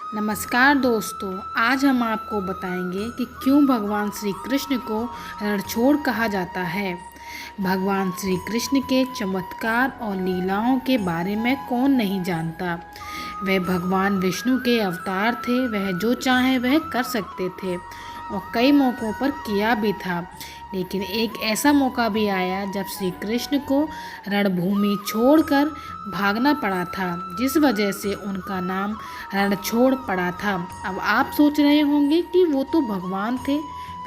नमस्कार दोस्तों, आज हम आपको बताएंगे कि क्यों भगवान श्री कृष्ण को रणछोड़ कहा जाता है। भगवान श्री कृष्ण के चमत्कार और लीलाओं के बारे में कौन नहीं जानता। वह भगवान विष्णु के अवतार थे। वह जो चाहे वह कर सकते थे और कई मौक़ों पर किया भी था। लेकिन एक ऐसा मौका भी आया जब श्री कृष्ण को रणभूमि छोड़कर भागना पड़ा था, जिस वजह से उनका नाम रणछोड़ पड़ा था। अब आप सोच रहे होंगे कि वो तो भगवान थे,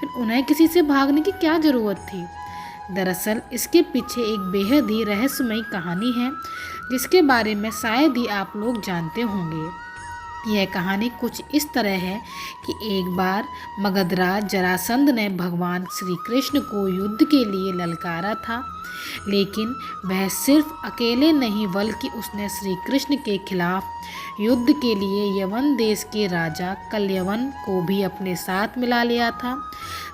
फिर उन्हें किसी से भागने की क्या ज़रूरत थी। दरअसल इसके पीछे एक बेहद ही रहस्यमयी कहानी है, जिसके बारे में शायद ही आप लोग जानते होंगे। यह कहानी कुछ इस तरह है कि एक बार मगधराज जरासंध ने भगवान श्री कृष्ण को युद्ध के लिए ललकारा था, लेकिन वह सिर्फ अकेले नहीं बल्कि उसने श्री कृष्ण के खिलाफ युद्ध के लिए यवन देश के राजा कल्यवन को भी अपने साथ मिला लिया था।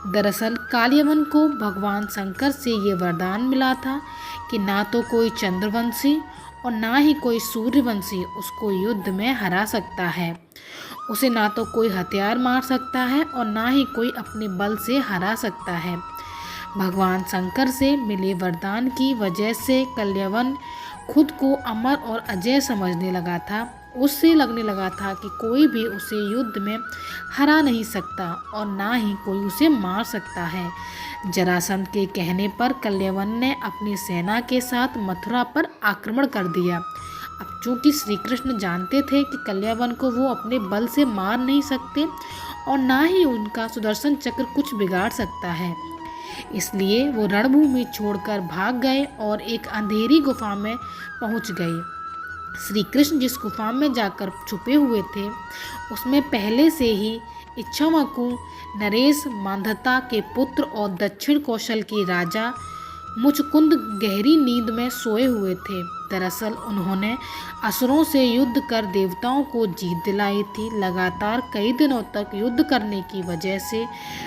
दरअसल काल्यवन को भगवान शंकर से ये वरदान मिला था कि ना तो कोई चंद्रवंशी और ना ही कोई सूर्यवंशी उसको युद्ध में हरा सकता है। उसे ना तो कोई हथियार मार सकता है और ना ही कोई अपने बल से हरा सकता है। भगवान शंकर से मिले वरदान की वजह से कल्यवन खुद को अमर और अजय समझने लगा था। उससे लगने लगा था कि कोई भी उसे युद्ध में हरा नहीं सकता और ना ही कोई उसे मार सकता है। जरासंध के कहने पर कल्यवन ने अपनी सेना के साथ मथुरा पर आक्रमण कर दिया। अब चूंकि श्री कृष्ण जानते थे कि कल्यवन को वो अपने बल से मार नहीं सकते और ना ही उनका सुदर्शन चक्र कुछ बिगाड़ सकता है, इसलिए वो रणभूमि छोड़कर भाग गए और एक अंधेरी गुफा में पहुंच गए। श्री कृष्ण जिस गुफा में जाकर छुपे हुए थे, उसमें पहले से ही इक्ष्वाकु नरेश मांधाता के पुत्र और दक्षिण कौशल के राजा मुचकुंद गहरी नींद में सोए हुए थे। दरअसल उन्होंने असुरों से युद्ध कर देवताओं को जीत दिलाई थी। लगातार कई दिनों तक युद्ध करने की वजह से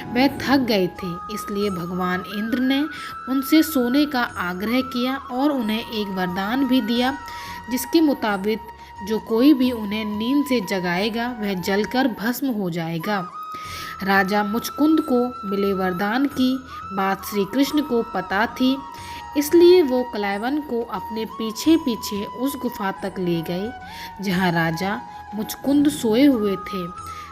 वह थक गए थे, इसलिए भगवान इंद्र ने उनसे सोने का आग्रह किया और उन्हें एक वरदान भी दिया, जिसके मुताबिक जो कोई भी उन्हें नींद से जगाएगा वह जलकर भस्म हो जाएगा। राजा मुचकुंद को मिले वरदान की बात श्री कृष्ण को पता थी, इसलिए वो कल्यवन को अपने पीछे पीछे उस गुफा तक ले गए जहाँ राजा मुचकुंद सोए हुए थे।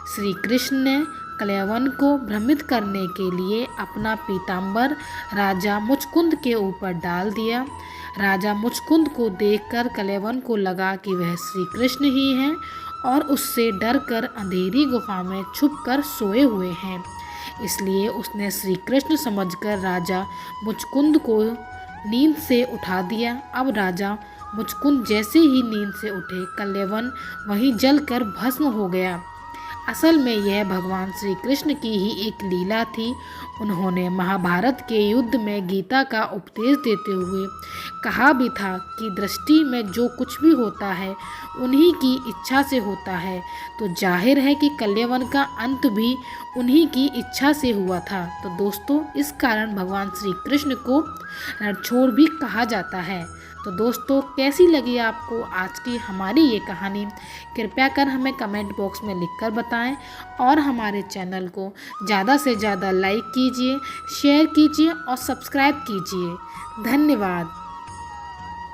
श्री कृष्ण ने कल्यवन को भ्रमित करने के लिए अपना पीताम्बर राजा मुचकुंद के ऊपर डाल दिया। राजा मुचकुंद को देखकर कल्यवन को लगा कि वह श्री कृष्ण ही हैं और उससे डरकर अंधेरी गुफा में छुपकर सोए हुए हैं, इसलिए उसने श्री कृष्ण समझकर राजा मुचकुंद को नींद से उठा दिया। अब राजा मुचकुंद जैसे ही नींद से उठे, कल्यवन वहीं जलकर भस्म हो गया। असल में यह भगवान श्री कृष्ण की ही एक लीला थी। उन्होंने महाभारत के युद्ध में गीता का उपदेश देते हुए कहा भी था कि दृष्टि में जो कुछ भी होता है उन्हीं की इच्छा से होता है, तो जाहिर है कि कल्यवन का अंत भी उन्हीं की इच्छा से हुआ था। तो दोस्तों, इस कारण भगवान श्री कृष्ण को रणछोड़ भी कहा जाता है। तो दोस्तों, कैसी लगी आपको आज की हमारी ये कहानी? कृपया कर हमें कमेंट बॉक्स में लिखकर बताएं और हमारे चैनल को ज़्यादा से ज़्यादा लाइक कीजिए, शेयर कीजिए और सब्सक्राइब कीजिए। धन्यवाद।